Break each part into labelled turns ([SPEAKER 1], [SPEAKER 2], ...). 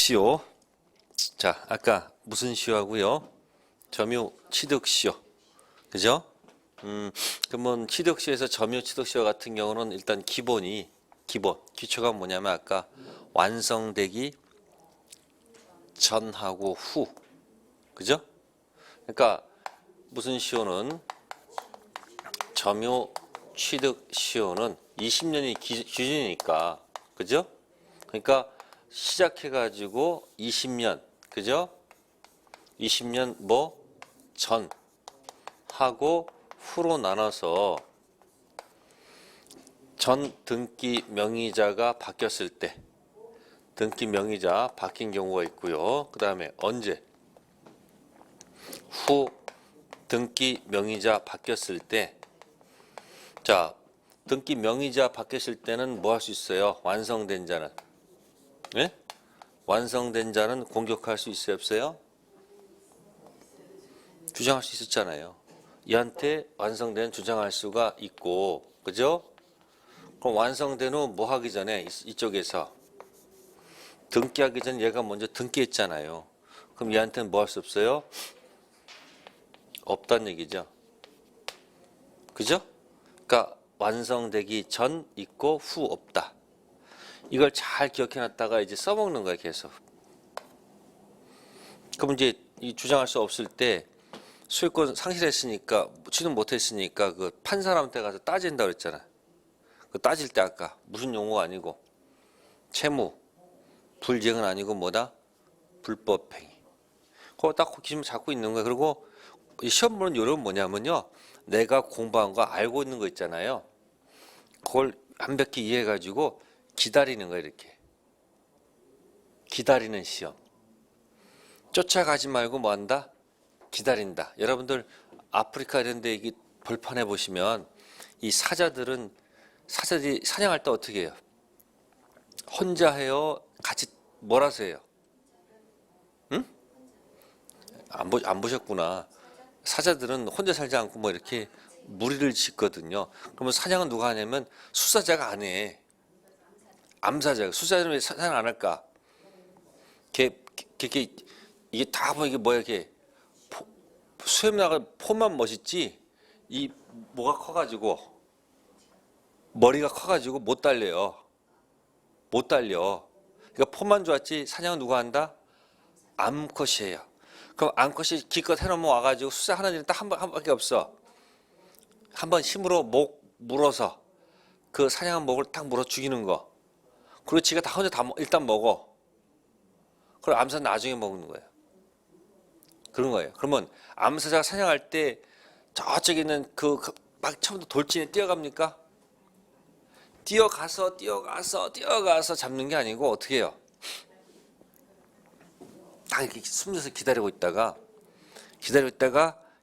[SPEAKER 1] 시효. 자, 아까 무슨 시효하고요? 점유 취득 시효. 그죠? 그러면 취득 시효에서 점유 취득 시효 같은 경우는 일단 기초가 뭐냐면 아까 완성되기 전하고 후. 그죠? 그러니까 무슨 시효는 점유 취득 시효는 20년이 기준이니까. 그죠? 그러니까 시작해가지고 20년, 그죠? 20년 전 하고 후로 나눠서 전 등기 명의자가 바뀌었을 때 등기 명의자 바뀐 경우가 있고요. 그 다음에 언제? 후 등기 명의자 바뀌었을 때. 자, 등기 명의자 바뀌었을 때는 뭐 할 수 있어요? 완성된 자는. 네? 완성된 자는 공격할 수 있어요, 없어요? 주장할 수 있었잖아요. 얘한테 완성된 주장할 수가 있고, 그죠? 그럼 완성된 후 뭐 하기 전에 이쪽에서 등기하기 전 얘가 먼저 등기했잖아요. 그럼 얘한테는 뭐 할 수 없어요? 없다는 얘기죠. 그죠? 그러니까 완성되기 전 있고 후 없다. 이걸 잘 기억해놨다가 이제 써먹는 거야, 계속. 그럼 이제 이 주장할 수 없을 때 소유권 상실했으니까 취득 못했으니까 그 판사한테 가서 따진다 그랬잖아. 그 따질 때 아까 무슨 용어가 아니고 채무, 불이행은 아니고 뭐다? 불법행위. 그거 딱 기준 잡고 있는 거야. 그리고 이 시험 보는 요령은 뭐냐면요, 내가 공부한 거 알고 있는 거 있잖아요. 그걸 완벽히 이해해가지고 기다리는 거야, 이렇게. 기다리는 시험. 쫓아가지 말고 뭐 한다? 기다린다. 여러분들 아프리카 이런 데 이게 벌판에 보시면 이 사자들이 사냥할 때 어떻게 해요? 혼자 해요? 같이 몰아서 해요? 응? 안 보셨구나. 사자들은 혼자 살지 않고 뭐 이렇게 무리를 짓거든요. 그러면 사냥은 누가 하냐면 수사자가 안 해. 암사자가. 수사자는 왜 사냥 안 할까? 이게 다 뭐 이게 뭐야 이게 수염 나가 폼만 멋있지 이 뭐가 커가지고 머리가 커가지고 못 달려요. 못 달려. 그러니까 폼만 좋았지 사냥은 누가 한다? 암컷이에요. 그럼 암컷이 기껏 해놓으면 와가지고 수사 하는 일은 딱 한 번밖에 없어. 한 번 힘으로 목 물어서 그 사냥한 목을 딱 물어 죽이는 거. 그리고 지가 다 혼자 일단 먹어. 그리고 암사는 나중에 먹는 거예요. 그런 거예요. 그러면 암사자가 사냥할 때 저쪽에 있는 막 처음부터 돌진에 뛰어갑니까? 뛰어가서 잡는 게 아니고 어떻게 해요? 딱 이렇게 숨겨서 기다리고 있다가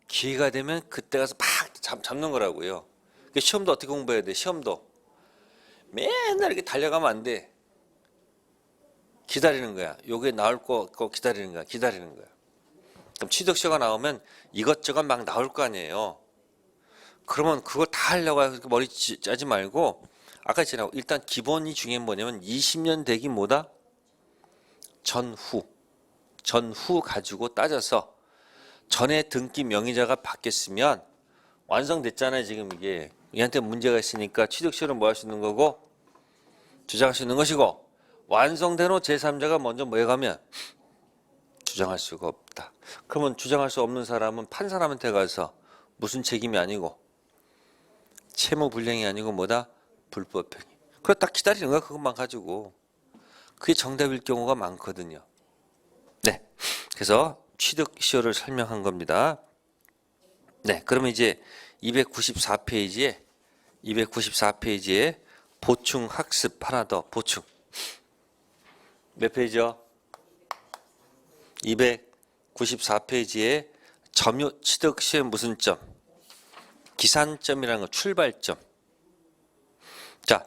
[SPEAKER 1] 기회가 되면 그때 가서 팍 잡는 거라고요. 시험도 어떻게 공부해야 돼? 시험도 맨날 이렇게 달려가면 안 돼. 기다리는 거야. 요게 나올 거 기다리는 거야. 그럼 취득 시효가 나오면 이것저것 막 나올 거 아니에요. 그러면 그걸 다 하려고 해서 머리 짜지 말고 아까 했잖아요. 일단 기본이 중요한 뭐냐면 20년 되기 뭐다? 전후 가지고 따져서 전에 등기 명의자가 바뀌었으면 완성됐잖아요. 지금 이게 얘한테 문제가 있으니까 취득 시효는 뭐 할 수 있는 거고 주장할 수 있는 것이고, 완성된 후 제3자가 먼저 뭐에 가면 주장할 수가 없다. 그러면 주장할 수 없는 사람은 판사람한테 가서 무슨 책임이 아니고 채무 불이행이 아니고 뭐다? 불법행위. 그걸 딱 기다리는 거야. 그것만 가지고. 그게 정답일 경우가 많거든요. 네, 그래서 취득 시효를 설명한 겁니다. 네, 그러면 이제 294페이지에 보충 학습 하나 더 보충. 몇 페이지요? 294페이지에 점유 취득 시효의 무슨 점? 기산점이라는 거, 출발점. 자,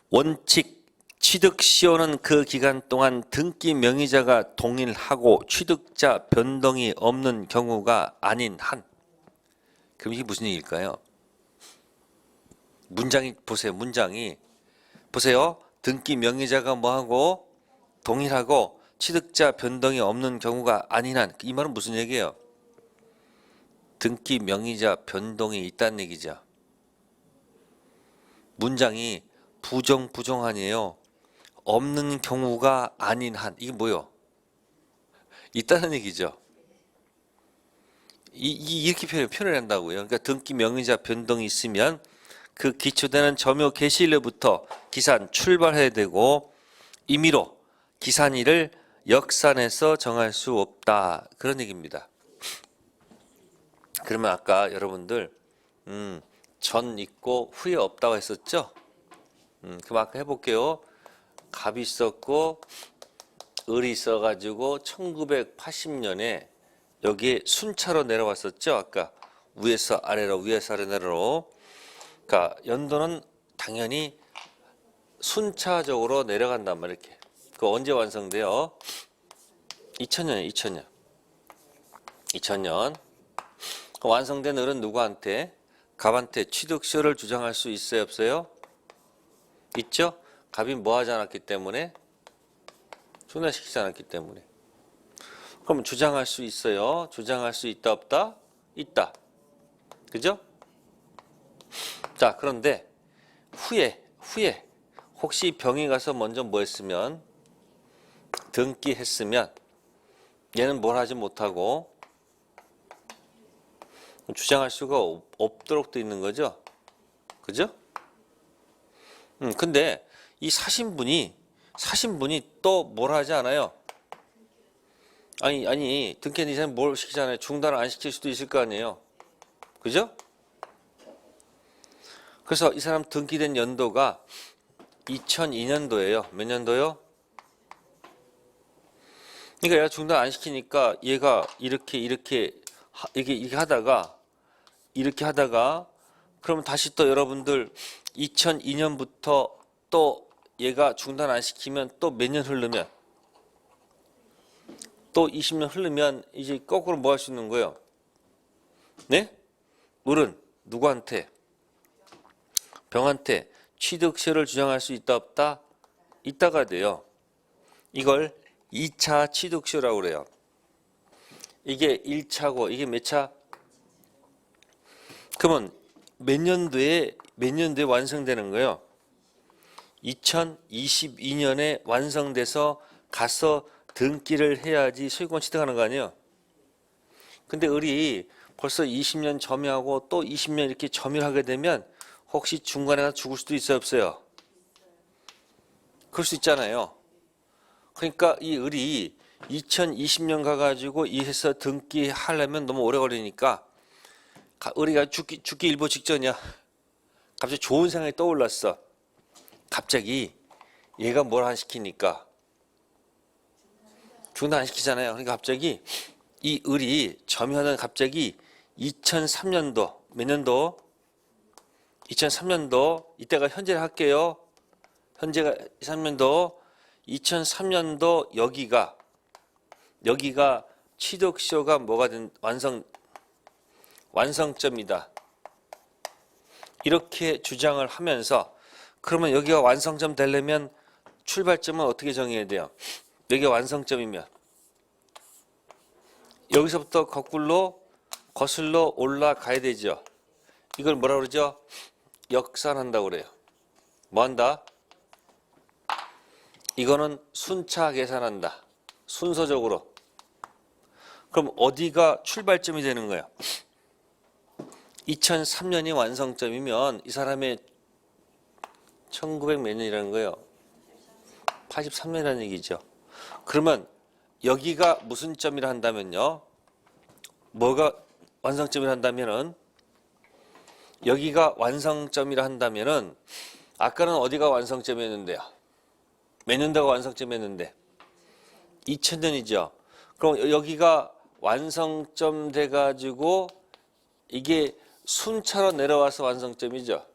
[SPEAKER 1] 원칙 취득 시효는 그 기간 동안 등기 명의자가 동일하고 취득자 변동이 없는 경우가 아닌 한. 그럼 이게 무슨 얘기일까요? 문장이 보세요. 보세요. 등기 명의자가 뭐하고 동일하고 취득자 변동이 없는 경우가 아닌 한, 이 말은 무슨 얘기예요? 등기 명의자 변동이 있다는 얘기죠. 문장이 부정한이에요. 없는 경우가 아닌 한, 이게 뭐예요? 있다는 얘기죠. 이렇게 표현을 한다고요. 그러니까 등기 명의자 변동이 있으면 그 기초되는 점유 개시일로부터 기산 출발해야 되고 임의로 기산일을 역산해서 정할 수 없다. 그런 얘기입니다. 그러면 아까 여러분들 전 있고 후에 없다고 했었죠? 그럼 아까 해볼게요. 갑이 있었고 을이 있어가지고 1980년에 여기에 순차로 내려왔었죠. 아까 위에서 아래로 위에서 아래로. 그러니까 연도는 당연히 순차적으로 내려간단 말이에요. 이렇게. 그 언제 완성돼요? 2000년이에요. 2000년. 완성된 을은 누구한테? 갑한테 취득세를 주장할 수 있어요, 없어요? 있죠? 갑이 뭐 하지 않았기 때문에? 충당시키지 않았기 때문에. 그럼 주장할 수 있어요? 주장할 수 있다, 없다? 있다. 그죠? 자, 그런데 후에 혹시 병이 가서 먼저 뭐 했으면, 등기했으면 얘는 뭘 하지 못하고 주장할 수가 없도록 돼 있는 거죠. 그죠? 근데 이 사신분이 또 뭘 하지 않아요? 아니 등기한 이사는 뭘 시키잖아요. 중단을 안 시킬 수도 있을 거 아니에요. 그죠? 그래서 이 사람 등기된 연도가 2002년도예요. 몇 년도요? 그러니까 얘가 중단 안 시키니까 얘가 이렇게 하다가 그러면 다시 또 여러분들 2002년부터 또 얘가 중단 안 시키면 또 몇 년 흐르면 또 20년 흐르면 이제 거꾸로 뭐 할 수 있는 거예요? 네? 을은 누구한테? 병한테 취득세를 주장할 수 있다 없다? 있다가 돼요. 이걸 2차 취득세라고 그래요. 이게 1차고 이게 몇 차? 그러면 몇 년도에 완성되는 거예요? 2022년에 완성돼서 가서 등기를 해야지 소유권 취득하는 거 아니에요? 근데 을이 벌써 20년 점유하고 또 20년 이렇게 점유를 하게 되면 혹시 중간에 가서 죽을 수도 있어요, 없어요? 그럴 수 있잖아요. 그러니까 이 을이 2020년 가가지고 이 회사 등기하려면 너무 오래 걸리니까 을이가 죽기 일보 직전이야. 갑자기 좋은 생각이 떠올랐어. 갑자기 얘가 뭘 안 시키니까 중단 안 시키잖아요. 그러니까 갑자기 이 을이 점유하던 갑자기 2003년도 몇 년도? 2003년도 이때가 현재를 할게요. 현재가 2003년도 여기가 취득시효가 뭐가 된 완성점이다. 이렇게 주장을 하면서 그러면 여기가 완성점 되려면 출발점은 어떻게 정해야 돼요? 여기가 완성점이면 여기서부터 거슬러 올라가야 되죠. 이걸 뭐라 그러죠? 역산한다고 그래요. 뭐 한다? 이거는 순차 계산한다. 순서적으로. 그럼 어디가 출발점이 되는 거예요? 2003년이 완성점이면 이 사람의 1900 몇 년이라는 거예요? 83년이라는 얘기죠. 그러면 여기가 무슨 점이라 한다면요? 뭐가 완성점이라 한다면은 여기가 완성점이라 한다면은 아까는 어디가 완성점이었는데요? 몇 년도가 완성점이었는데? 2000년이죠. 그럼 여기가 완성점 돼가지고 이게 순차로 내려와서 완성점이죠.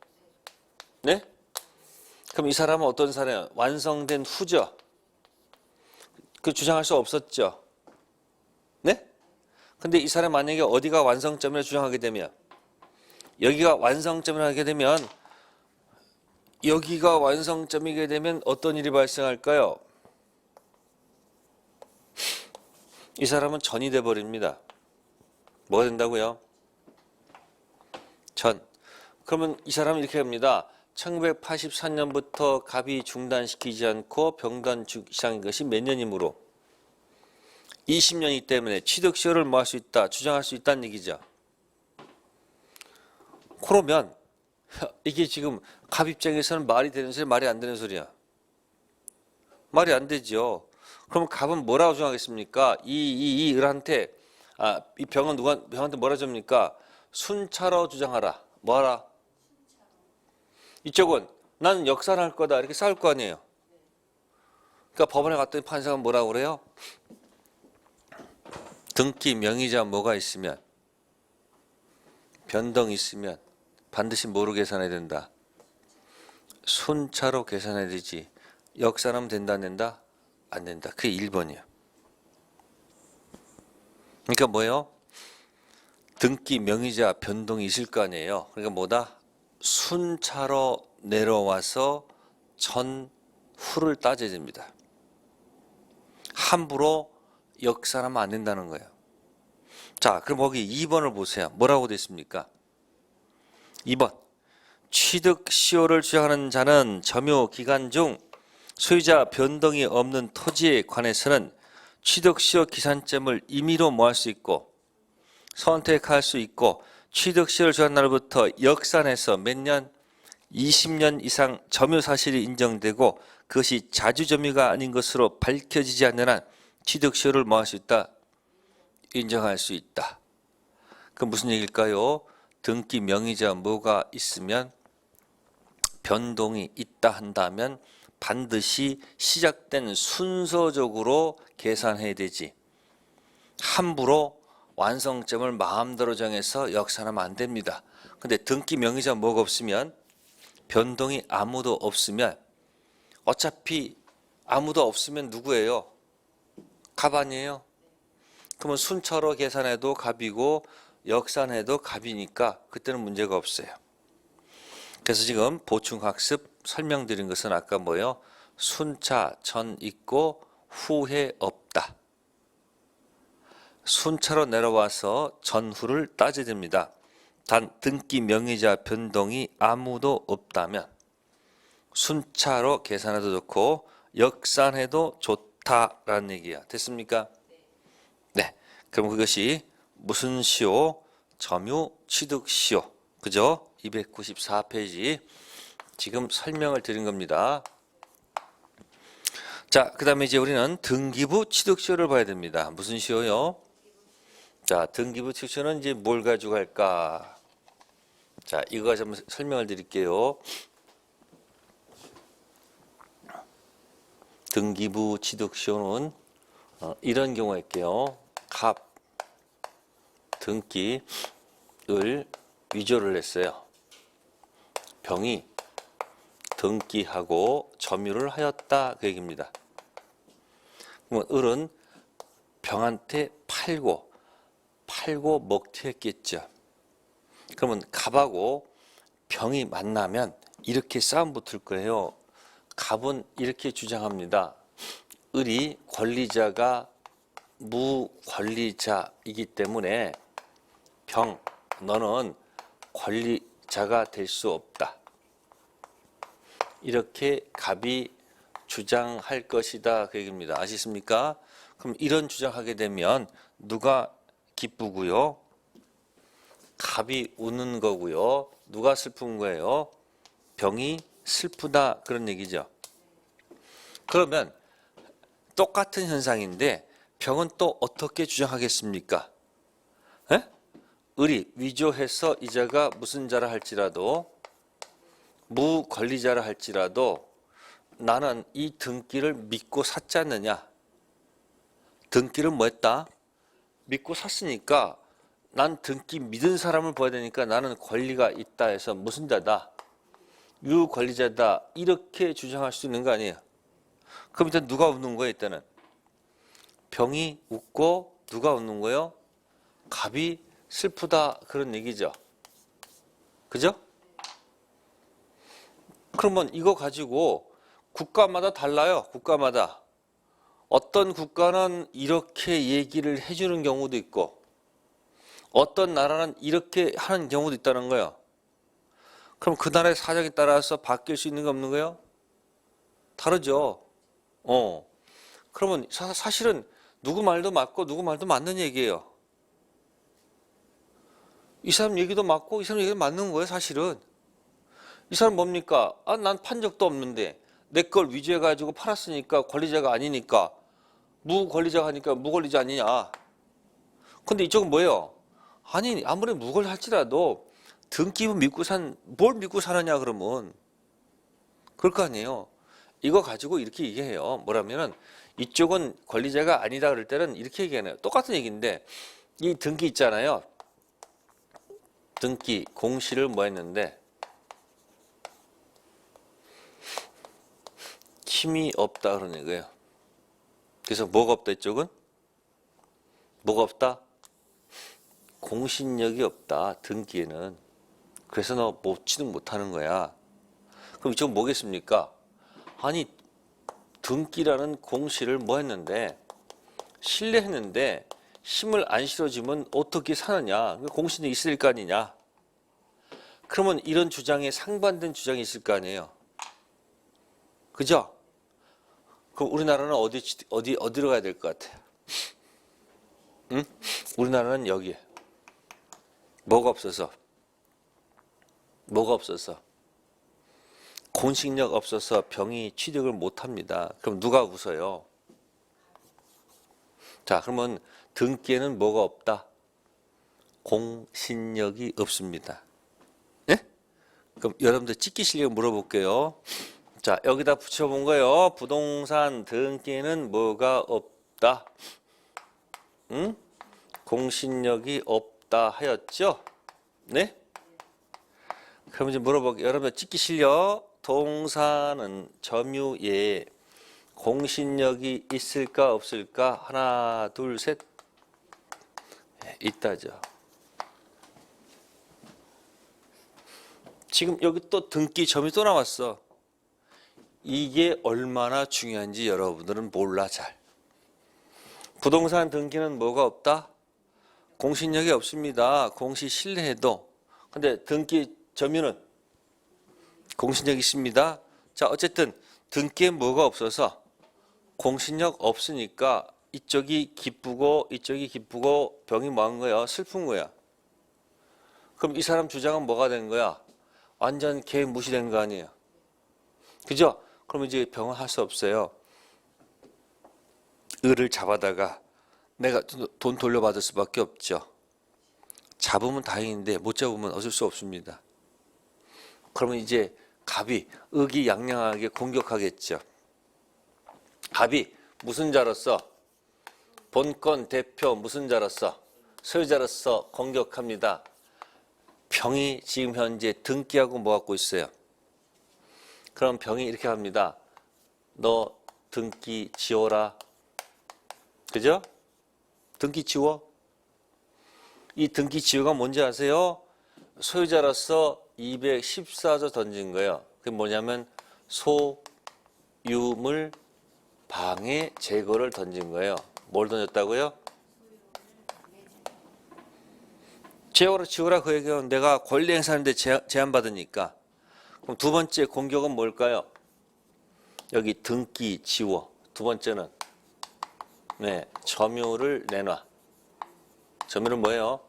[SPEAKER 1] 네? 그럼 이 사람은 어떤 사람이에요? 완성된 후죠. 그 주장할 수 없었죠. 네? 근데 이 사람 만약에 어디가 완성점이라 주장하게 되면 여기가 완성점이라 하게 되면 여기가 완성점이게 되면 어떤 일이 발생할까요? 이 사람은 전이 돼 버립니다. 뭐가 된다고요? 전. 그러면 이 사람은 이렇게 합니다. 1984년부터 갑이 중단시키지 않고 병단 시작한 것이 몇 년이므로 20년이기 때문에 취득시효를 뭐 할 수 있다, 주장할 수 있다는 얘기죠. 그러면 이게 지금 갑 입장에서는 말이 되는 소리, 말이 안 되는 소리야. 말이 안 되죠. 그럼 갑은 뭐라고 주장하겠습니까? 이 을한테 이 병은 병한테 뭐라 줍니까? 순차로 주장하라. 뭐하라? 이쪽은 나는 역산할 거다 이렇게 싸울 거 아니에요. 그러니까 법원에 갔더니 판사가 뭐라고 그래요? 등기 명의자 뭐가 있으면 변동이 있으면 반드시 뭐로 계산해야 된다? 순차로 계산해야 되지. 역산하면 된다 안 된다? 안 된다. 그게 1번이야. 그러니까 뭐예요? 등기 명의자 변동이 있을 거 아니에요. 그러니까 뭐다? 순차로 내려와서 전후를 따져야 됩니다. 함부로 역산하면 안 된다는 거예요. 자, 그럼 거기 2번을 보세요. 뭐라고 돼 있습니까? 2번. 취득시효를 주장하는 자는 점유 기간 중 소유자 변동이 없는 토지에 관해서는 취득시효 기산점을 임의로 뭐 할 수 있고 선택할 수 있고 취득시효를 주장한 날부터 역산해서 몇 년? 20년 이상 점유 사실이 인정되고 그것이 자주점유가 아닌 것으로 밝혀지지 않는 한 취득시효를 뭐 할 수 있다? 인정할 수 있다. 그 무슨 얘기일까요? 등기 명의자 뭐가 있으면 변동이 있다 한다면 반드시 시작된 순서적으로 계산해야 되지. 함부로 완성점을 마음대로 정해서 역산하면 안 됩니다. 근데 등기 명의자 뭐가 없으면 변동이 아무도 없으면 어차피 아무도 없으면 누구예요? 갑 아니에요? 그러면 순차로 계산해도 갑이고 역산해도 갑이니까 그때는 문제가 없어요. 그래서 지금 보충학습 설명드린 것은 아까 뭐예요? 순차 전 있고 후에 없다. 순차로 내려와서 전후를 따져야 됩니다. 단 등기 명의자 변동이 아무도 없다면 순차로 계산해도 좋고 역산해도 좋다라는 얘기야. 됐습니까? 네. 그럼 그것이 무슨 시효? 점유 취득 시효. 그죠? 294페이지 지금 설명을 드린 겁니다. 자, 그 다음에 이제 우리는 등기부 취득 시효를 봐야 됩니다. 무슨 시효요? 자, 등기부 취득 시효는 이제 뭘 가지고 할까? 자, 이거 좀 설명을 드릴게요. 등기부 취득 시효는 이런 경우 할게요. 갑, 등기, 을 위조를 했어요. 병이 등기하고 점유를 하였다 그 얘기입니다. 그러면 을은 병한테 팔고 먹튀했겠죠. 그러면 갑하고 병이 만나면 이렇게 싸움 붙을 거예요. 갑은 이렇게 주장합니다. 을이 권리자가 무권리자이기 때문에 병, 너는 권리자가 될 수 없다. 이렇게 갑이 주장할 것이다 그 얘기입니다. 아시겠습니까? 그럼 이런 주장하게 되면 누가 기쁘고요? 갑이 우는 거고요. 누가 슬픈 거예요? 병이 슬프다 그런 얘기죠. 그러면 똑같은 현상인데 병은 또 어떻게 주장하겠습니까? 에? 을이 위조해서 이자가 무슨 자라 할지라도 무권리자라 할지라도 나는 이 등기를 믿고 샀지 않느냐. 등기를 뭐 했다? 믿고 샀으니까 난 등기 믿은 사람을 봐야 되니까 나는 권리가 있다 해서 무슨 자다? 유권리자다. 이렇게 주장할 수 있는 거 아니에요. 그럼 일단 누가 웃는 거예요? 일단은 병이 웃고 누가 웃는 거예요? 갑이 슬프다 그런 얘기죠. 그죠? 그러면 이거 가지고 국가마다 달라요. 국가마다. 어떤 국가는 이렇게 얘기를 해주는 경우도 있고 어떤 나라는 이렇게 하는 경우도 있다는 거예요. 그럼 그 나라의 사정에 따라서 바뀔 수 있는 거 없는 거예요? 다르죠. 그러면 사실은 누구 말도 맞고 누구 말도 맞는 얘기예요. 이 사람 얘기도 맞고 이 사람 얘기도 맞는 거예요, 사실은. 이 사람 뭡니까? 난 판 적도 없는데 내 걸 위조해가지고 팔았으니까 권리자가 아니니까 무권리자가 하니까 무권리자 아니냐. 근데 이쪽은 뭐예요? 아니, 아무리 무걸 할지라도 등기부 뭘 믿고 사느냐, 그러면. 그럴 거 아니에요. 이거 가지고 이렇게 얘기해요. 뭐라면은, 이쪽은 권리자가 아니다 그럴 때는 이렇게 얘기하네요. 똑같은 얘기인데, 이 등기 있잖아요. 등기, 공시를 뭐 했는데, 힘이 없다 그런 얘기예요. 그래서 뭐가 없다, 이쪽은? 뭐가 없다? 공신력이 없다, 등기에는. 그래서 너 취득 못하는 거야. 그럼 이쪽은 뭐겠습니까? 아니, 등기라는 공시를 뭐 했는데, 신뢰했는데 힘을 안 실어주면 어떻게 사느냐. 공신이 있을 거 아니냐. 그러면 이런 주장에 상반된 주장이 있을 거 아니에요. 그죠? 그럼 우리나라는 어디로 가야 될 것 같아요? 응? 우리나라는 여기에. 뭐가 없어서? 공신력 없어서 병이 취득을 못합니다. 그럼 누가 웃어요? 자, 그러면 등기에는 뭐가 없다? 공신력이 없습니다. 네? 그럼 여러분들 찍기 실력 물어볼게요. 자, 여기다 붙여본 거예요. 부동산 등기에는 뭐가 없다? 응? 공신력이 없다 하였죠? 네? 그럼 이제 물어볼게요. 여러분들 찍기 실력. 동사는 점유에 공신력이 있을까 없을까? 하나, 둘, 셋. 있다죠. 지금 여기 또 등기 점이 또 나왔어. 이게 얼마나 중요한지 여러분들은 몰라 잘. 부동산 등기는 뭐가 없다? 공신력이 없습니다. 공시 신뢰해도. 근데 등기 점유는 공신력이 있습니다. 자, 어쨌든 등기에 뭐가 없어서 공신력 없으니까 이쪽이 기쁘고 이쪽이 기쁘고 병이 뭐한 거야? 슬픈 거야. 그럼 이 사람 주장은 뭐가 된 거야? 완전 개 무시된 거 아니에요. 그죠? 그럼 이제 병은 할 수 없어요. 을을 잡아다가 내가 돈 돌려받을 수밖에 없죠. 잡으면 다행인데 못 잡으면 어쩔 수 없습니다. 그러면 이제 갑이 의기양양하게 공격하겠죠. 갑이 무슨 자로서? 본건 대표 무슨 자로서? 소유자로서 공격합니다. 병이 지금 현재 등기하고 뭐 갖고 있어요? 그럼 병이 이렇게 합니다. 너 등기 지워라. 그죠? 등기 지워. 이 등기 지워가 뭔지 아세요? 소유자로서 214조 던진 거예요. 그게 뭐냐면 소유물 방해 제거를 던진 거예요. 뭘 던졌다고요? 제어라 지우라 그 얘기는 내가 권리 행사하는데 제한받으니까. 그럼 두 번째 공격은 뭘까요? 여기 등기 지워. 두 번째는 점유를 내놔. 점유는 뭐예요?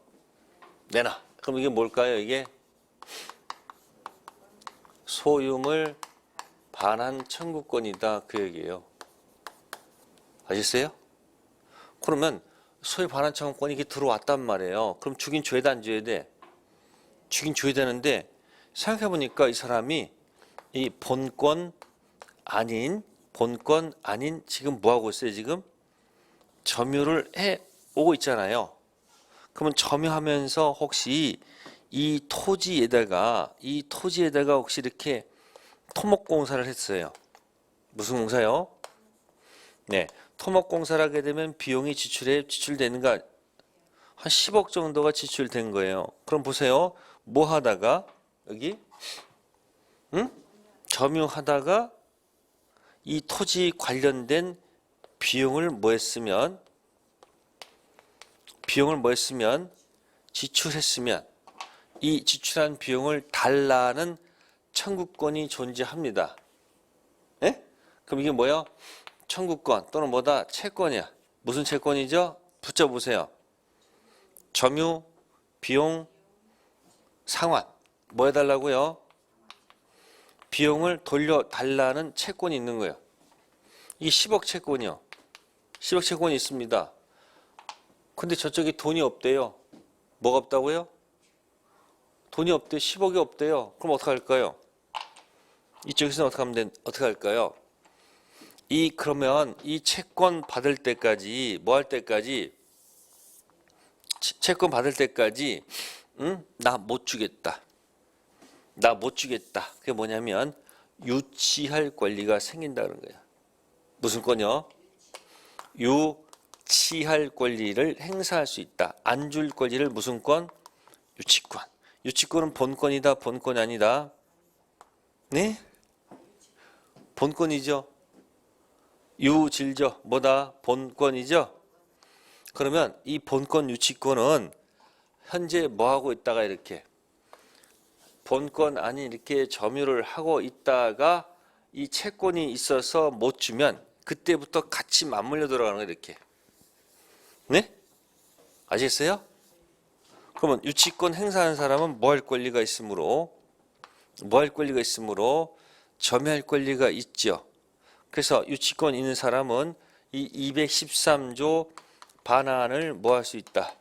[SPEAKER 1] 내놔. 그럼 이게 뭘까요? 이게 소유물 반환 청구권이다 그 얘기예요. 아셨어요? 그러면 소유 반환 청구권이 이게 들어왔단 말이에요. 그럼 주긴 줘야 돼, 안 줘야 돼? 주긴 줘야 되는데 생각해보니까 이 사람이 이 본권 아닌 지금 뭐 하고 있어요? 지금 점유를 해 오고 있잖아요. 그러면 점유하면서 혹시 이 토지에다가 혹시 이렇게 토목공사를 했어요. 무슨 공사요? 네, 토목공사를 하게 되면 비용이 지출되는가? 한 10억 정도가 지출된 거예요. 그럼 보세요. 뭐 하다가 여기 점유하다가 이 토지 관련된 비용을 뭐 했으면 지출했으면 이 지출한 비용을 달라는 청구권이 존재합니다. 예? 그럼 이게 뭐야? 청구권 또는 뭐다? 채권이야. 무슨 채권이죠? 붙여보세요. 점유, 비용, 상환. 뭐 해달라고요? 비용을 돌려달라는 채권이 있는 거예요. 이 10억 채권이요. 10억 채권이 있습니다. 근데 저쪽에 돈이 없대요. 뭐가 없다고요? 돈이 없대요. 10억이 없대요. 그럼 어떻게 할까요? 이쪽에서는 어떻게 할까요? 그러면 이 채권 받을 때까지 뭐 할 때까지 채권 받을 때까지 나 못 주겠다. 나 못 주겠다. 그게 뭐냐면 유치할 권리가 생긴다는 거야. 무슨 권이요? 유치할 권리를 행사할 수 있다. 안 줄 권리를 무슨 권? 유치권. 유치권은 본권이다, 본권이 아니다. 네? 본권이죠. 유질죠. 뭐다? 본권이죠. 그러면 이 본권 유치권은 현재 뭐 하고 있다가 이렇게 본권 아닌 이렇게 점유를 하고 있다가 이 채권이 있어서 못 주면 그때부터 같이 맞물려 들어가는 거예요. 이렇게. 네? 아시겠어요? 그러면 유치권 행사하는 사람은 뭐 할 권리가 있으므로 점유할 권리가 있죠. 그래서 유치권 있는 사람은 이 213조 반환을 뭐 할 수 있다?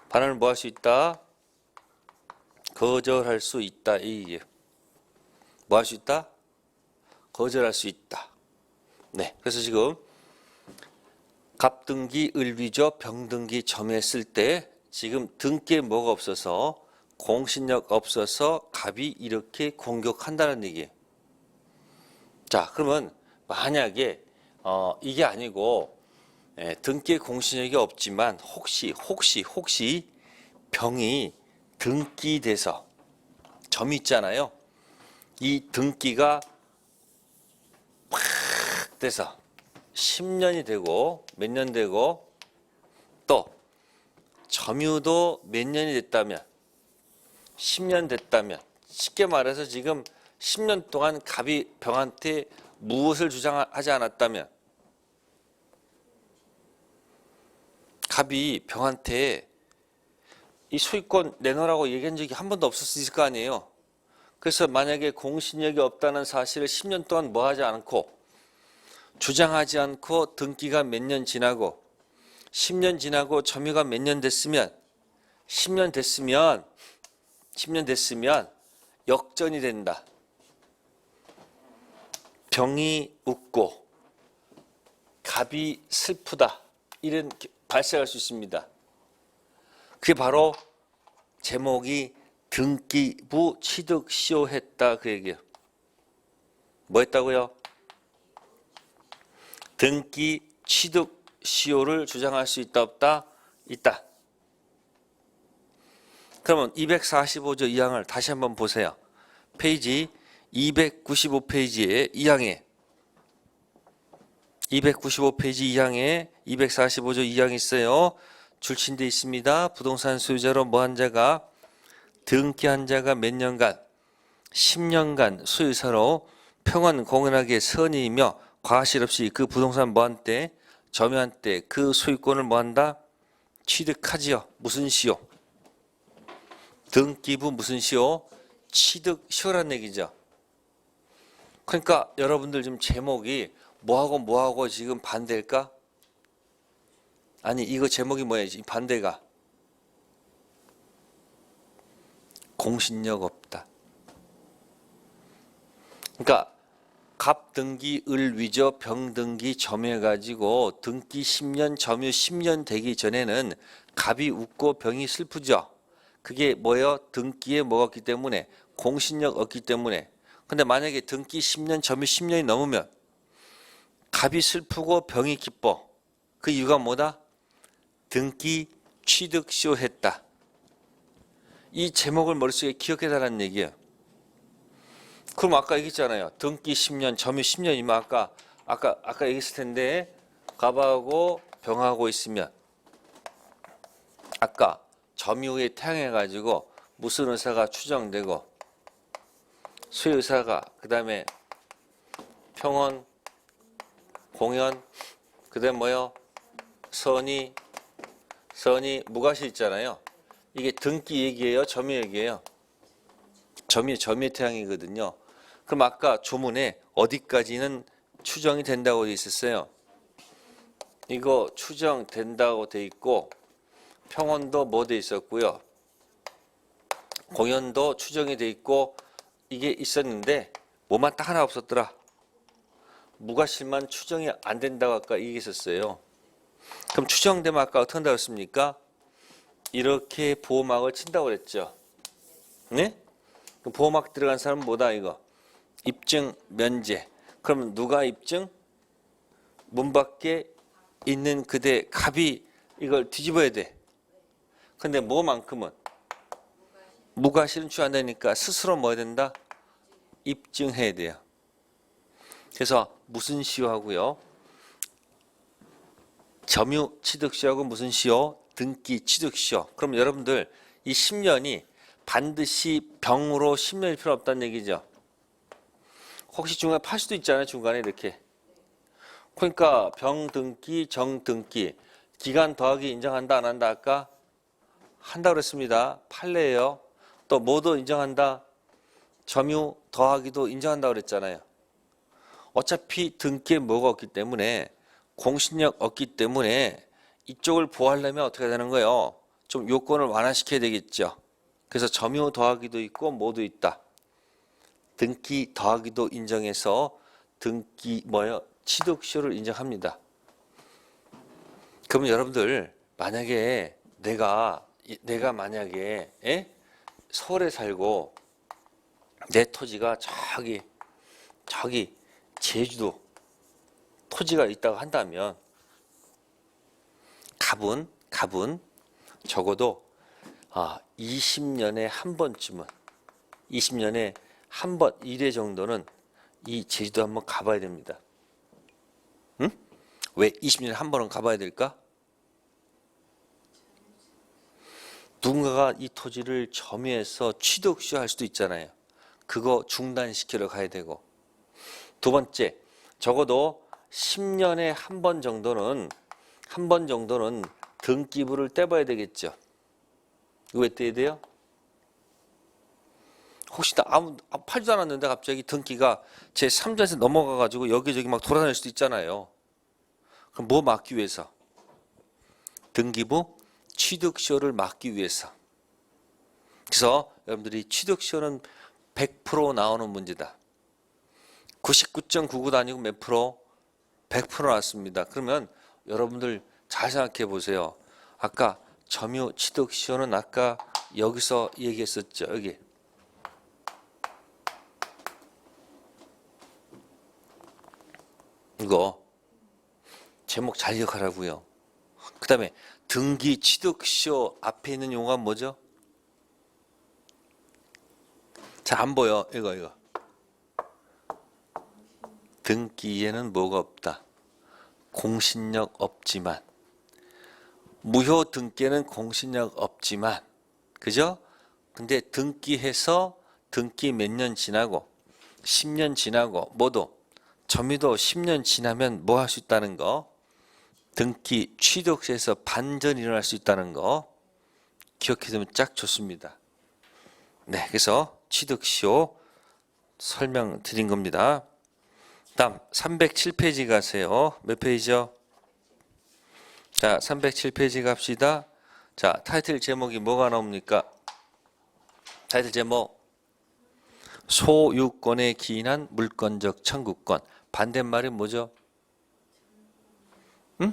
[SPEAKER 1] 반환을 뭐 할 수 있다? 거절할 수 있다. 이게 뭐 할 수 있다? 거절할 수 있다. 네. 그래서 지금 갑등기 을위조 병등기 점유했을 때 지금 등기에 뭐가 없어서 공신력 없어서 갑이 이렇게 공격한다는 얘기예요. 자, 그러면 만약에 이게 아니고 등기에 공신력이 없지만 혹시 병이 등기돼서 점이 있잖아요. 이 등기가 팍 돼서 10년이 되고 몇 년 되고 또 점유도 몇 년이 됐다면 10년 됐다면 쉽게 말해서 지금 10년 동안 갑이 병한테 무엇을 주장하지 않았다면 갑이 병한테 이 소유권 내놓으라고 얘기한 적이 한 번도 없을 거 아니에요. 그래서 만약에 공신력이 없다는 사실을 10년 동안 뭐 하지 않고 주장하지 않고 등기가 몇 년 지나고 10년 지나고 점유가 몇 년 됐으면 10년 됐으면 역전이 된다. 병이 웃고 갑이 슬프다. 이런 발생할 수 있습니다. 그게 바로 제목이 등기부 취득 시효했다 그 얘기예요. 뭐 했다고요? 등기 취득 시효를 주장할 수 있다 없다? 있다. 그러면 245조 2항을 다시 한번 보세요. 페이지 295페이지에 2항에 295페이지 2항에 245조 2항이 있어요. 줄친돼 있습니다. 부동산 소유자로 뭐한 자가 등기한 자가 몇 년간 10년간 소유사로 평원 공연하게 선의이며 과실 없이 그 부동산 뭐한테 점유한테 그 소유권을 뭐한다? 취득하지요. 무슨 시효? 등기부 무슨 시효? 취득 시효란 얘기죠. 그러니까 여러분들 지금 제목이 뭐하고 지금 반대일까? 아니 이거 제목이 뭐예요? 반대가 공신력 없다. 그러니까 갑등기 을위조 병등기 점유해가지고 등기 10년 점유 10년 되기 전에는 갑이 웃고 병이 슬프죠. 그게 뭐예요? 등기에 뭐가 없기 때문에 공신력 없기 때문에. 근데 만약에 등기 10년 점유 10년이 넘으면 갑이 슬프고 병이 기뻐. 그 이유가 뭐다? 등기 취득 시효했다. 이 제목을 머릿속에 기억해달라는 얘기예요. 그럼 아까 얘기했잖아요. 등기 10년 점유 10년이면 아까 아까 얘기했을 텐데 갑하고 병하고 있으면 아까 점유에 태양해 가지고 무슨 의사가 추정되고 수의 의사가 그다음에 평원, 공연, 그다음 뭐요? 선이 무가시 있잖아요. 이게 등기 얘기예요, 점유 얘기예요. 점유의 태양이거든요. 그럼 아까 조문에 어디까지는 추정이 된다고 돼 있었어요. 이거 추정된다고 돼 있고 평원도 뭐 돼 있었고요. 공연도 추정이 돼 있고 이게 있었는데 뭐만 딱 하나 없었더라. 무가실만 추정이 안 된다고 아까 얘기했었어요. 그럼 추정되면 아까 어떻게 한다고 했습니까? 이렇게 보호막을 친다고 그랬죠. 네? 보호막 들어간 사람은 뭐다 이거? 입증 면제. 그럼 누가 입증? 문 밖에 있는 그대 갑이 이걸 뒤집어야 돼. 근데 뭐만큼은? 무가실은 취한다니까 스스로 뭐 해야 된다? 입증해야 돼요. 그래서 무슨 시효하고요? 점유 취득시효하고 무슨 시효? 등기 취득시효. 그럼 여러분들 이 10년이 반드시 병으로 10년일 필요 없다는 얘기죠. 혹시 중간에 팔 수도 있잖아요. 중간에 이렇게. 그러니까 병 등기, 정 등기. 기간 더하기 인정한다 안 한다 아까? 한다 그랬습니다. 판례예요. 또 뭐도 인정한다? 점유 더하기도 인정한다 그랬잖아요. 어차피 등기에 뭐가 없기 때문에 공신력 없기 때문에 이쪽을 보호하려면 어떻게 되는 거예요? 좀 요건을 완화시켜야 되겠죠. 그래서 점유 더하기도 있고 뭐도 있다. 등기 더하기도 인정해서 등기 뭐요? 취득시효를 인정합니다. 그러면 여러분들 만약에 내가 만약에 서울에 살고 내 토지가 저기 제주도 토지가 있다고 한다면 갑은 적어도 20년에 한 번쯤은 20년에 한 번 1회 정도는 이 제주도 한번 가봐야 됩니다. 응? 왜 20년에 한 번은 가봐야 될까? 누군가가 이 토지를 점유해서 취득시효할 수도 있잖아요. 그거 중단시키러 가야 되고. 두 번째, 적어도 10년에 한 번 정도는 등기부를 떼봐야 되겠죠. 이거 왜 떼야 돼요? 혹시 아무 팔지도 않았는데 갑자기 등기가 제 3자에서 넘어가가지고 여기저기 막 돌아다닐 수도 있잖아요. 그럼 뭐 막기 위해서? 등기부 취득시효를 막기 위해서. 그래서 여러분들이 취득시효는 100% 나오는 문제다. 99.99도 아니고 몇 프로? 100% 나왔습니다. 그러면 여러분들 잘 생각해 보세요. 아까 점유 취득시효는 아까 여기서 얘기했었죠. 여기. 이거 제목 잘 기억하라고요. 그 다음에 등기 취득시효 앞에 있는 용어가 뭐죠? 잘 안 보여. 이거. 등기에는 뭐가 없다. 공신력 없지만. 무효 등기에는 공신력 없지만. 그죠? 근데 등기해서 등기 몇 년 지나고 10년 지나고 뭐도 점유도 10년 지나면 뭐 할 수 있다는 거. 등기 취득시에서 반전이 일어날 수 있다는 거 기억해두면 딱 좋습니다. 네, 그래서 취득시효 설명드린 겁니다. 다음 307페이지 가세요. 몇 페이지요? 자, 307페이지 갑시다. 자, 타이틀 제목이 뭐가 나옵니까? 타이틀 제목 소유권에 기인한 물권적 청구권. 반대말이 뭐죠? 응?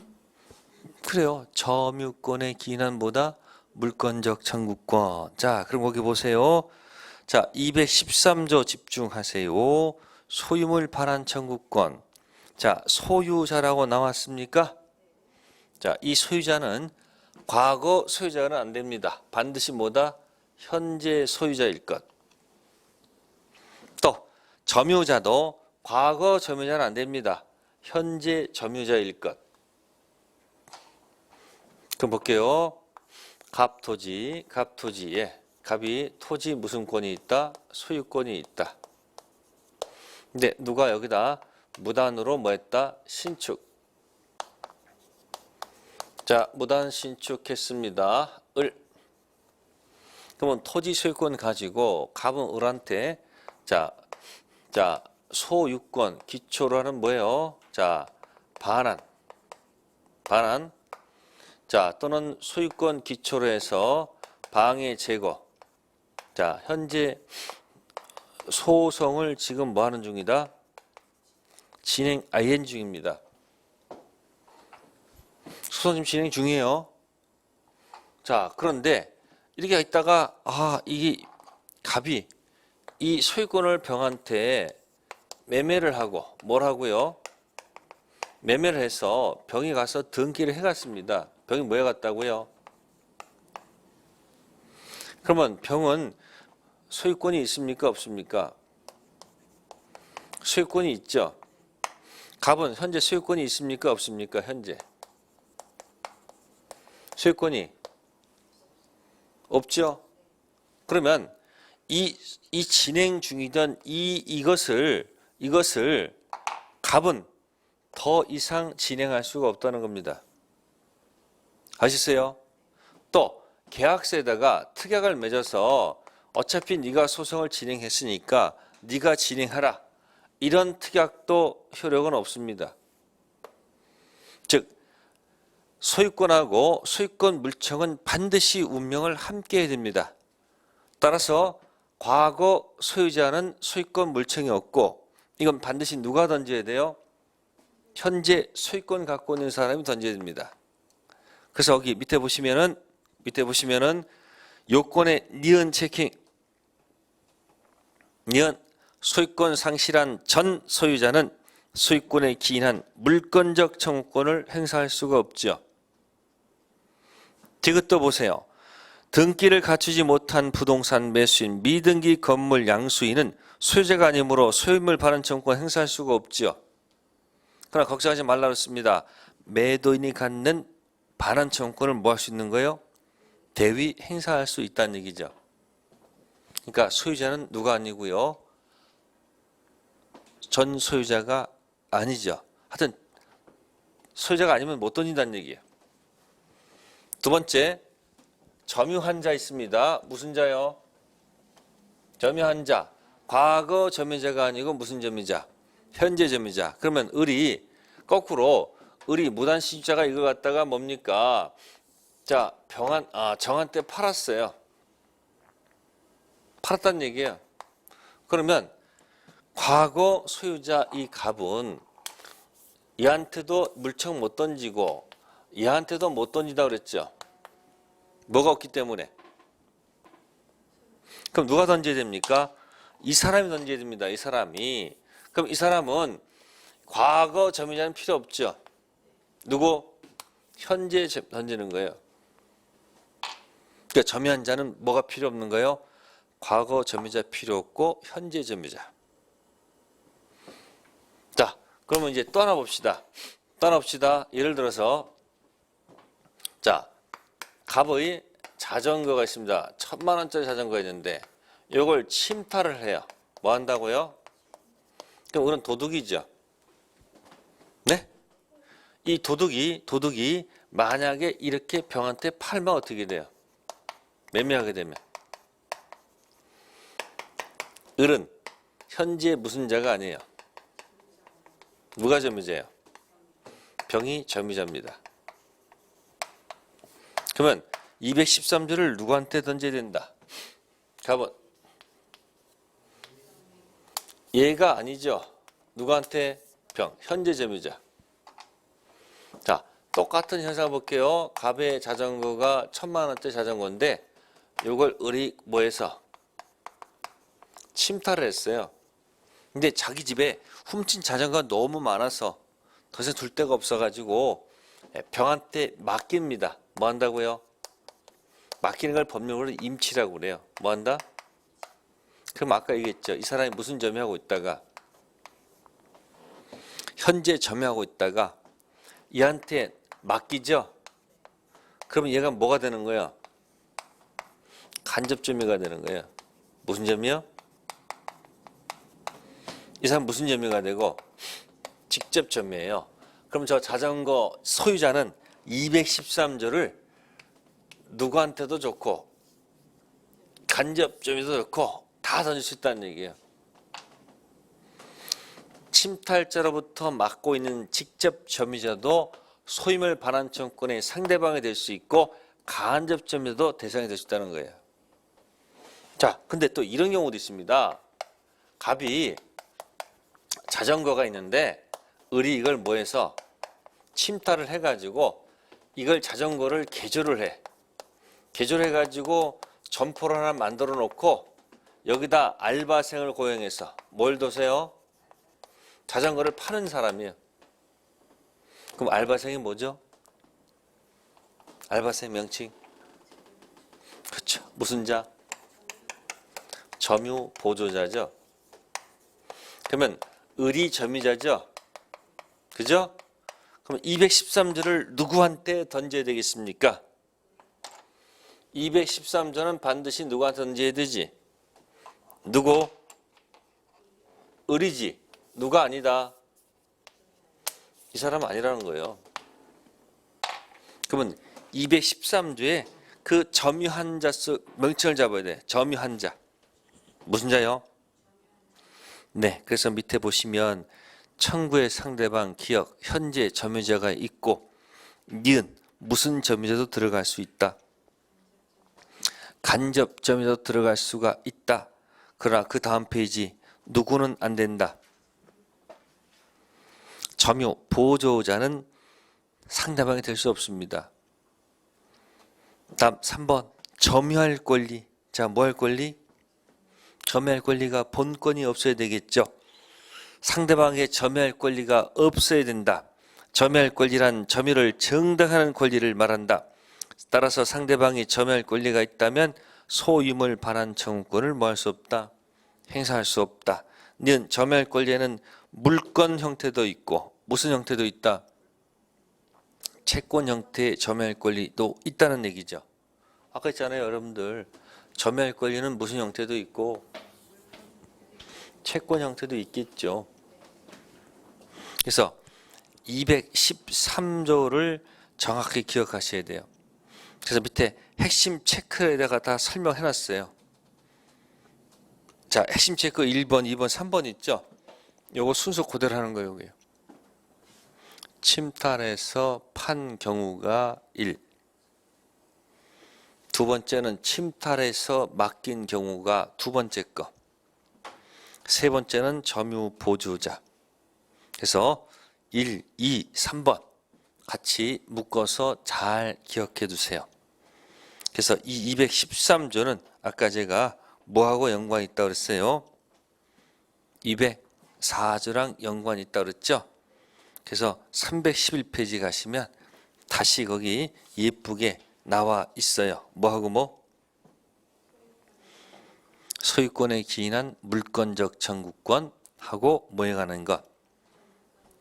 [SPEAKER 1] 그래요. 점유권에 기인한 뭐다? 물권적 청구권. 자, 그럼 거기 보세요. 자, 213조 집중하세요. 소유물 반환 청구권. 자, 소유자라고 나왔습니까? 자, 이 소유자는 과거 소유자는 안 됩니다. 반드시 뭐다? 현재 소유자일 것. 또 점유자도 과거 점유자는 안 됩니다. 현재 점유자일 것. 그럼 볼게요. 갑토지에 갑이 토지 무슨 권이 있다? 소유권이 있다. 근데 누가 여기다 무단으로 뭐 했다? 신축. 자, 무단 신축했습니다. 을. 그러면 토지 소유권 가지고 갑은 을한테 자, 소유권 기초로 하는 뭐예요? 자, 반환. 자, 또는 소유권 기초로 해서 방해 제거. 자, 현재 소송을 지금 뭐 하는 중이다? 진행 IN 중입니다. 소송 지금 진행 중이에요. 자, 그런데 이렇게 있다가 이게 갑이 이 소유권을 병한테 매매를 하고 뭘 하고요? 매매를 해서 병이 가서 등기를 해갔습니다. 병이 뭐 해갔다고요? 그러면 병은 소유권이 있습니까? 없습니까? 소유권이 있죠. 갑은 현재 소유권이 있습니까? 없습니까? 현재 소유권이 없죠. 그러면 이 진행 중이던 이것을 갑은 더 이상 진행할 수가 없다는 겁니다. 아시겠어요? 또 계약서에다가 특약을 맺어서 어차피 네가 소송을 진행했으니까 네가 진행하라. 이런 특약도 효력은 없습니다. 즉 소유권하고 소유권 물청은 반드시 운명을 함께 해야 됩니다. 따라서 과거 소유자는 소유권 물청이 없고 이건 반드시 누가 던져야 돼요? 현재 소유권 갖고 있는 사람이 던져야 됩니다. 그래서 여기 밑에 보시면은 요건의 니은 체킹, 니은 소유권 상실한 전 소유자는 소유권에 기인한 물권적 청구권을 행사할 수가 없죠. 디귿도 보세요. 등기를 갖추지 못한 부동산 매수인, 미등기 건물 양수인은 소유자가 아니므로 소유물 발언 청구권 행사할 수가 없죠. 그러나 걱정하지 말라 그랬습니다. 매도인이 갖는 반환 청구권을 뭐 할 수 있는 거예요? 대위 행사할 수 있다는 얘기죠. 그러니까 소유자는 누가 아니고요. 전 소유자가 아니죠. 하여튼 소유자가 아니면 못 던진다는 얘기예요. 두 번째, 점유한 자 있습니다. 무슨 자요? 점유한 자. 과거 점유자가 아니고 무슨 점유자? 현재 점유자. 그러면 을이 거꾸로 을이 무단 신축자가 이거 갖다가 뭡니까? 자, 정한 때 팔았어요. 팔았다는 얘기예요. 그러면 과거 소유자 이 갑은 얘한테도 물청 못 던지고 얘한테도 못 던지다 그랬죠. 뭐가 없기 때문에. 그럼 누가 던져야 됩니까? 이 사람이 던져야 됩니다. 이 사람이. 그럼 이 사람은 과거 점유자는 필요 없죠. 누구? 현재 던지는 거예요. 그러니까 점유한 자는 뭐가 필요 없는 거예요? 과거 점유자 필요 없고 현재 점유자. 자, 그러면 이제 또 하나 봅시다. 예를 들어서 자, 갑의 자전거가 있습니다. 1,000만 원짜리 자전거가 있는데 이걸 침탈을 해요. 뭐 한다고요? 그럼 우리는 도둑이죠. 네? 이 도둑이 만약에 이렇게 병한테 팔면 어떻게 돼요? 매매하게 되면. 을은 현재 무슨 자가 아니에요. 누가 점유자예요? 병이 점유자입니다. 그러면 213조를 누구한테 던져야 된다? 갑은 얘가 아니죠. 누구한테? 병. 현재 점유자. 자, 똑같은 현상 볼게요. 갑의 자전거가 1,000만 원짜리 자전거인데 이걸 을이 뭐해서 침탈을 했어요. 근데 자기 집에 훔친 자전거가 너무 많아서 더 이상 둘 데가 없어가지고 병한테 맡깁니다. 뭐 한다고요? 맡기는 걸 법률로 임치라고 그래요. 뭐 한다? 그럼 아까 얘기했죠. 이 사람이 무슨 점유하고 있다가 현재 점유하고 있다가 얘한테 맡기죠. 그러면 얘가 뭐가 되는 거야? 간접 점유가 되는 거예요. 무슨 점이요? 이 사람 무슨 점유가 되고 직접 점유예요. 그럼 저 자전거 소유자는 213조를 누구한테도 좋고 간접 점유도 좋고 다 던질 수 있다는 얘기예요. 침탈자로부터 맡고 있는 직접 점유자도 소유물 반환 청구권의 상대방이 될 수 있고 간접 점유도 대상이 될 수 있다는 거예요. 자, 근데 또 이런 경우도 있습니다. 갑이 자전거가 있는데 을이 이걸 뭐해서 침탈을 해가지고 이걸 자전거를 개조를 해. 개조해가지고 점포를 하나 만들어 놓고 여기다 알바생을 고용해서 뭘 도세요? 자전거를 파는 사람이에요. 그럼 알바생이 뭐죠? 알바생 명칭. 그렇죠. 무슨 자? 점유 보조자죠. 그러면 을이 점유자죠. 그죠? 그럼 213조를 누구한테 던져야 되겠습니까? 213조는 반드시 누구한테 던져야 되지? 누구? 을이지. 누가 아니다. 이 사람 아니라는 거예요. 그러면 213조에 그 점유한 자 명칭을 잡아야 돼. 점유한 자. 무슨 자요? 네. 그래서 밑에 보시면 청구의 상대방 기억 현재 점유자가 있고 니은 무슨 점유자도 들어갈 수 있다. 간접 점유자도 들어갈 수가 있다. 그러나 그 다음 페이지 누구는 안 된다. 점유 보조자는 상대방이 될 수 없습니다. 다음 3번 점유할 권리. 자, 뭐 할 권리? 점유할 권리가 본권이 없어야 되겠죠. 상대방에게 점유할 권리가 없어야 된다. 점유할 권리란 점유를 정당화하는 권리를 말한다. 따라서 상대방이 점유할 권리가 있다면 소유물 반환 청구권을 뭐 할 수 없다. 행사할 수 없다. 는 점유할 권리에는 물권 형태도 있고 무슨 형태도 있다. 채권 형태의 점유할 권리도 있다는 얘기죠. 아까 했잖아요, 여러분들. 점유할 권리는 무슨 형태도 있고 채권 형태도 있겠죠. 그래서 213조를 정확히 기억하셔야 돼요. 그래서 밑에 핵심 체크에다가 다 설명해 놨어요. 자, 핵심 체크 1번, 2번, 3번 있죠? 요거 순서 그대로 하는 거예요, 여기요. 침탈해서 판 경우가 1. 두 번째는 침탈해서 맡긴 경우가 두 번째 거. 세 번째는 점유 보조자. 그래서 1, 2, 3번 같이 묶어서 잘 기억해 두세요. 그래서 이 213조는 아까 제가 뭐하고 연관이 있다고 그랬어요? 204조랑 연관이 있다고 그랬죠? 그래서 311페이지 가시면 다시 거기 예쁘게 나와 있어요. 뭐하고 뭐? 소유권에 기인한 물권적 청구권하고 뭐에 관한 것.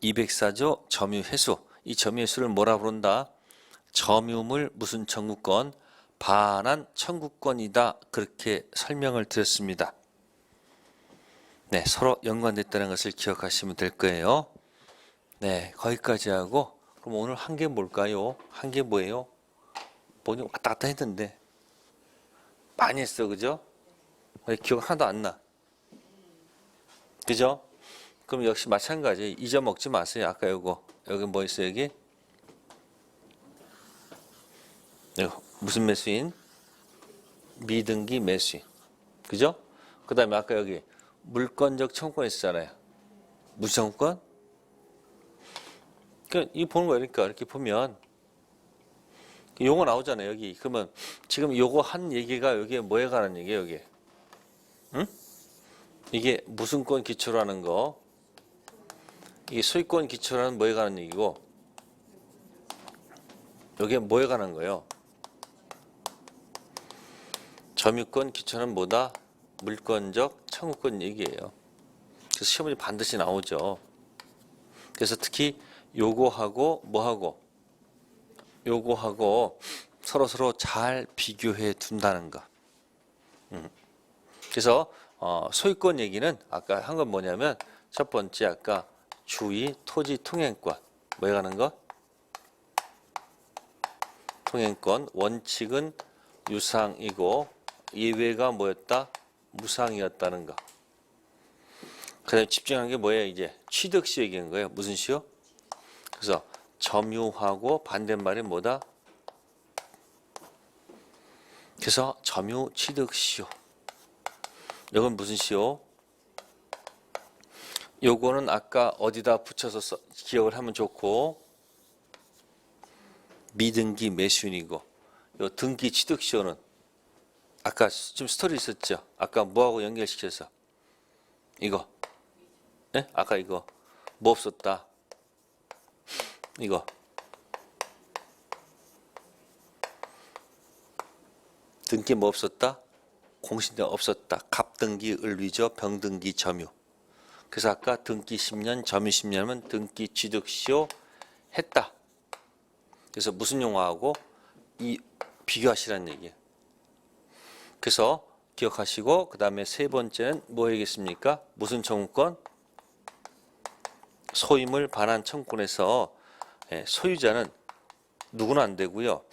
[SPEAKER 1] 204조 점유회수. 이 점유회수를 뭐라 부른다? 점유물 무슨 청구권? 반환 청구권이다. 그렇게 설명을 드렸습니다. 네, 서로 연관됐다는 것을 기억하시면 될 거예요. 네, 거기까지 하고 그럼 오늘 한 게 뭘까요? 한 게 뭐예요? 뭐니 왔다 갔다 했는데 많이 했어, 그죠? 기억 하나도 안 나. 그죠? 그럼 역시 마찬가지. 잊어먹지 마세요. 아까 요거. 여기 뭐 있어요, 여기? 무슨 매수인? 미등기 매수인. 그죠? 그 다음에 아까 여기 물권적 청구권 있었잖아요. 무슨 청구권? 그러니까 이 보는 거예요. 그러니까 이렇게 보면 용어 나오잖아요, 여기. 그러면 지금 요거 한 얘기가 여기에 뭐에 관한 얘기예요, 여기? 응? 이게 무슨 권 기초로 하는 거? 이게 소유권 기초로 하는 뭐에 관한 얘기고? 여기에 뭐에 관한 거예요? 점유권 기초는 뭐다? 물권적 청구권 얘기예요. 그래서 시험이 반드시 나오죠. 그래서 특히 요거하고 뭐하고 요거하고 서로 잘 비교해 둔다는 거. 그래서 소유권 얘기는 아까 한 건 뭐냐면 첫 번째 아까 주의 토지 통행권 뭐에 가는 거? 통행권 원칙은 유상이고 예외가 뭐였다? 무상이었다는 거. 그다음에 집중한 게 뭐예요? 이제 취득시 얘기한 거예요. 무슨 시요? 그래서 점유하고 반대말이 뭐다? 그래서 점유 취득시효. 이건 무슨 시효? 요거는 아까 어디다 붙여서 기억을 하면 좋고 미등기 매수인이고 요 등기 취득시효는 아까 좀 스토리 있었죠? 아까 뭐하고 연결시켜서 이거 네? 아까 이거 뭐 없었다 이거 등기 뭐 없었다? 공신대 없었다. 갑등기 을위조 병등기 점유. 그래서 아까 등기 10년 점유 10년은 등기 취득시효 했다. 그래서 무슨 용어하고 이 비교하시라는 얘기예요. 그래서 기억하시고 그 다음에 세 번째는 뭐이겠습니까? 무슨 청구권? 소임을 반환 청구권에서 소유자는 누구는 안 되고요.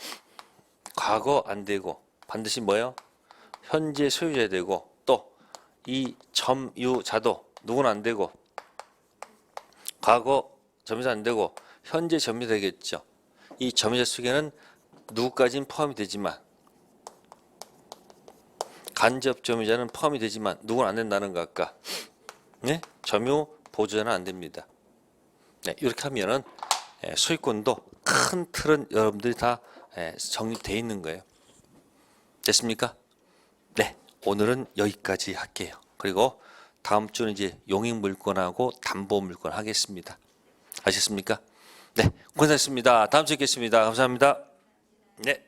[SPEAKER 1] 과거 안 되고 반드시 뭐예요? 현재 소유자 되고 또 이 점유자도 누구는 안 되고 과거 점유자 안 되고 현재 점유자 되겠죠. 이 점유자 속에는 누구까지는 포함이 되지만 간접 점유자는 포함이 되지만 누구는 안 된다는 거 아까 네? 점유 보조자는 안 됩니다. 네, 이렇게 하면은 소유권도 큰 틀은 여러분들이 다 정리되어 있는 거예요. 됐습니까? 네, 오늘은 여기까지 할게요. 그리고 다음 주는 이제 용익물권하고 담보물권 하겠습니다. 아셨습니까? 네, 고생하셨습니다. 다음 주에 뵙겠습니다. 감사합니다. 네.